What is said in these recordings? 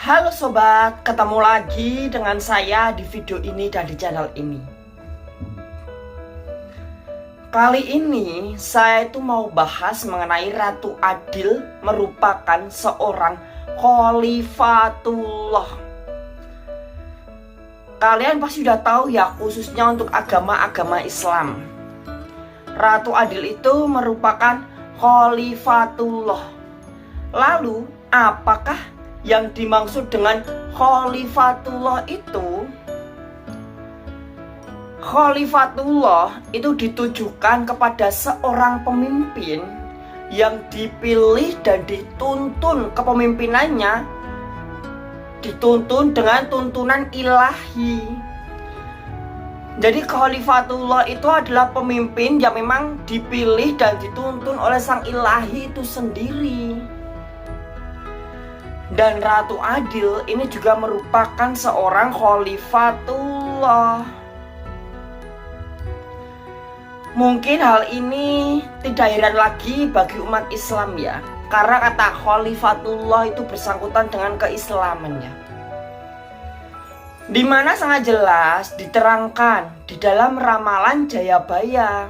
Halo sobat, ketemu lagi dengan saya di video ini dan di channel ini. Kali ini saya itu mau bahas mengenai Ratu Adil merupakan seorang Khalifatullah. Kalian pasti sudah tahu ya, khususnya untuk agama-agama Islam, Ratu Adil itu merupakan Khalifatullah. Lalu apakah yang dimaksud dengan Khalifatullah itu? Khalifatullah itu ditujukan kepada seorang pemimpin yang dipilih dan dituntun kepemimpinannya, dituntun dengan tuntunan ilahi. Jadi Khalifatullah itu adalah pemimpin yang memang dipilih dan dituntun oleh sang ilahi itu sendiri. Dan Ratu Adil ini juga merupakan seorang Khalifatullah. Mungkin hal ini tidak heran lagi bagi umat Islam ya, karena kata Khalifatullah itu bersangkutan dengan keislamannya, di mana sangat jelas diterangkan di dalam ramalan Jayabaya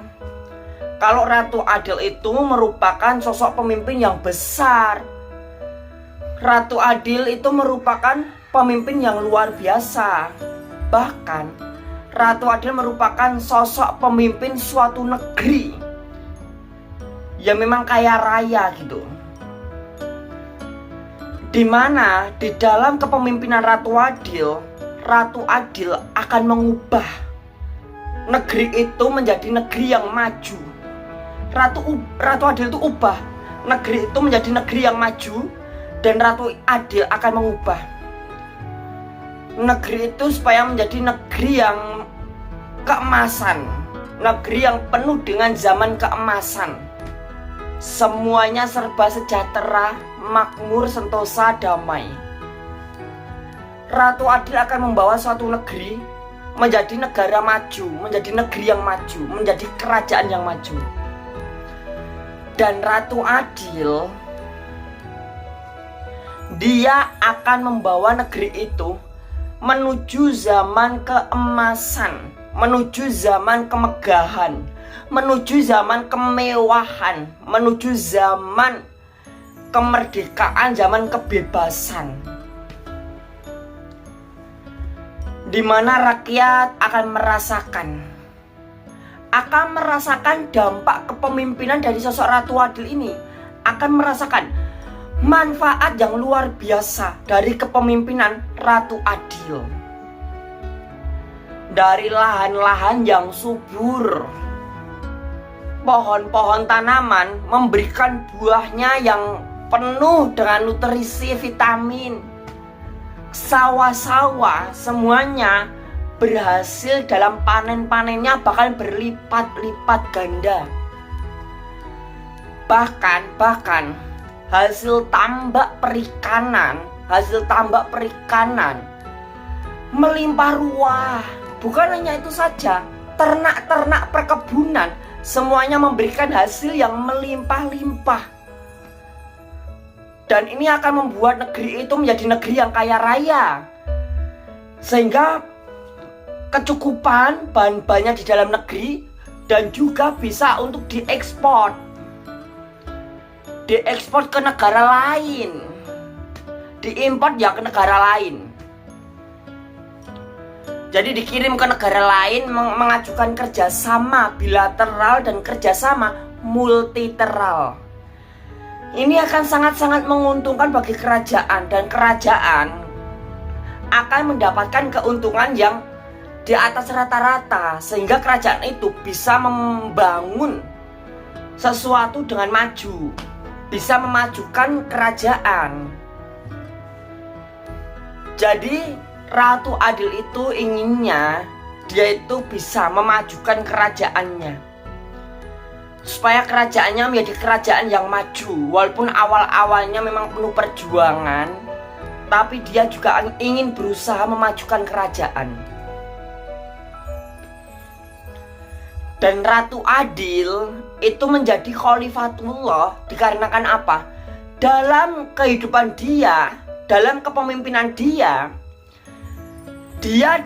kalau Ratu Adil itu merupakan sosok pemimpin yang besar. Ratu Adil itu merupakan pemimpin yang luar biasa. Bahkan Ratu Adil merupakan sosok pemimpin suatu negeri yang memang kaya raya gitu, dimana di dalam kepemimpinan Ratu Adil akan mengubah negeri itu menjadi negeri yang maju. Ratu Adil itu ubah negeri itu menjadi negeri yang maju, dan Ratu Adil akan mengubah negeri itu supaya menjadi negeri yang keemasan, negeri yang penuh dengan zaman keemasan. Semuanya serba sejahtera, makmur, sentosa, damai. Ratu Adil akan membawa suatu negeri menjadi negara maju, menjadi negeri yang maju, menjadi kerajaan yang maju. Dan Ratu Adil, dia akan membawa negeri itu menuju zaman keemasan, menuju zaman kemegahan, menuju zaman kemewahan, menuju zaman kemerdekaan, zaman kebebasan, di mana rakyat akan merasakan dampak kepemimpinan dari sosok Ratu Adil ini, akan merasakan manfaat yang luar biasa dari kepemimpinan Ratu Adil. Dari lahan-lahan yang subur, pohon-pohon tanaman memberikan buahnya yang penuh dengan nutrisi vitamin. Sawah-sawah semuanya berhasil dalam panen-panennya, bahkan berlipat-lipat ganda. Bahkan hasil tambak perikanan melimpah ruah. Bukan hanya itu saja, ternak-ternak perkebunan semuanya memberikan hasil yang melimpah-limpah. Dan ini akan membuat negeri itu menjadi negeri yang kaya raya, sehingga kecukupan bahan-bahannya di dalam negeri dan juga bisa untuk diekspor ke negara lain, diimpor ya ke negara lain. Jadi dikirim ke negara lain, mengajukan kerjasama bilateral dan kerjasama multilateral. Ini akan sangat-sangat menguntungkan bagi kerajaan, dan kerajaan akan mendapatkan keuntungan yang di atas rata-rata, sehingga kerajaan itu bisa membangun sesuatu dengan maju, bisa memajukan kerajaan. Jadi Ratu Adil itu inginnya dia itu bisa memajukan kerajaannya, supaya kerajaannya menjadi kerajaan yang maju. Walaupun awal-awalnya memang penuh perjuangan, tapi dia juga ingin berusaha memajukan kerajaan. Dan Ratu Adil itu menjadi Khalifatullah dikarenakan apa? Dalam kehidupan dia dalam kepemimpinan dia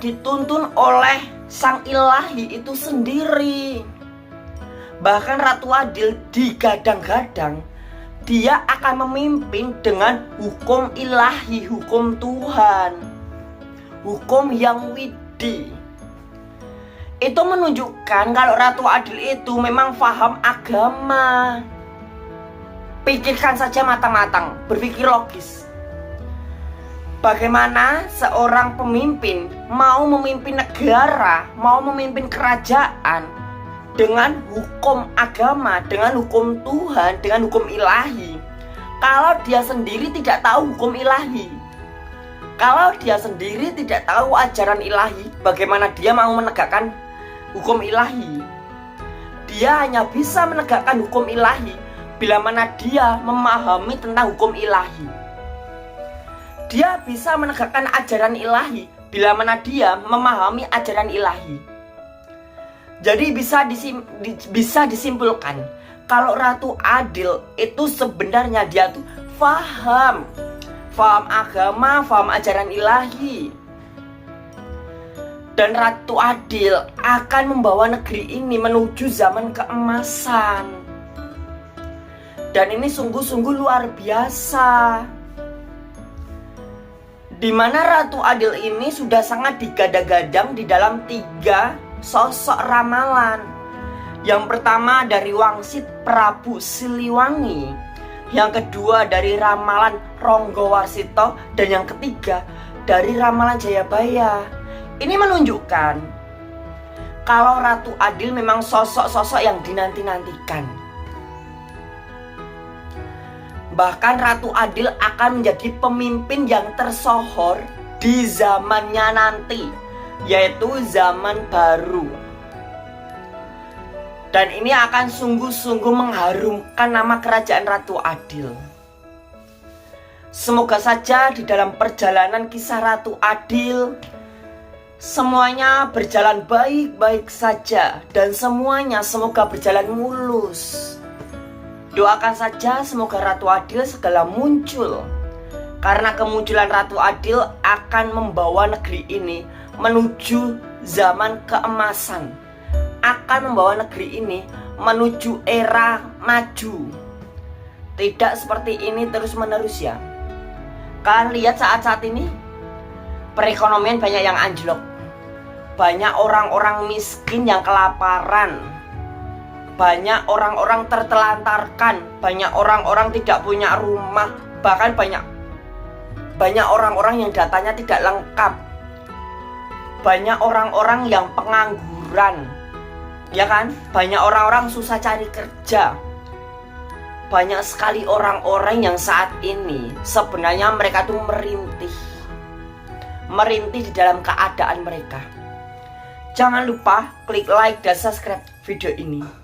dituntun oleh sang ilahi itu sendiri. Bahkan Ratu Adil digadang-gadang dia akan memimpin dengan hukum ilahi, hukum Tuhan, hukum yang widi. Itu menunjukkan kalau Ratu Adil itu memang paham agama. Pikirkan saja matang-matang, berpikir logis. Bagaimana seorang pemimpin mau memimpin negara, mau memimpin kerajaan dengan hukum agama, dengan hukum Tuhan, dengan hukum ilahi, kalau dia sendiri tidak tahu hukum ilahi, kalau dia sendiri tidak tahu ajaran ilahi, bagaimana dia mau menegakkan hukum ilahi? Dia hanya bisa menegakkan hukum ilahi bila mana dia memahami tentang hukum ilahi. Dia bisa menegakkan ajaran ilahi bila mana dia memahami ajaran ilahi. Jadi bisa disimpulkan kalau Ratu Adil itu sebenarnya dia tuh paham agama, paham ajaran ilahi. Dan Ratu Adil akan membawa negeri ini menuju zaman keemasan. Dan ini sungguh-sungguh luar biasa. Di mana Ratu Adil ini sudah sangat digadang-gadang di dalam 3 sosok ramalan. Yang pertama dari Wangsit Prabu Siliwangi, yang kedua dari ramalan Ronggowarsito, dan yang ketiga dari ramalan Jayabaya. Ini menunjukkan kalau Ratu Adil memang sosok-sosok yang dinanti-nantikan. Bahkan Ratu Adil akan menjadi pemimpin yang tersohor di zamannya nanti, yaitu zaman baru. Dan ini akan sungguh-sungguh mengharumkan nama kerajaan Ratu Adil. Semoga saja di dalam perjalanan kisah Ratu Adil semuanya berjalan baik-baik saja, dan semuanya semoga berjalan mulus. Doakan saja semoga Ratu Adil segala muncul, karena kemunculan Ratu Adil akan membawa negeri ini menuju zaman keemasan, akan membawa negeri ini menuju era maju. Tidak seperti ini terus-menerus ya. Kalian lihat saat-saat ini perekonomian banyak yang anjlok, banyak orang-orang miskin yang kelaparan, banyak orang-orang tertelantarkan, banyak orang-orang tidak punya rumah, bahkan banyak orang-orang yang datanya tidak lengkap, banyak orang-orang yang pengangguran, ya kan? Banyak orang-orang susah cari kerja. Banyak sekali orang-orang yang saat ini sebenarnya mereka tuh merintih di dalam keadaan mereka. Jangan lupa klik like dan subscribe video ini.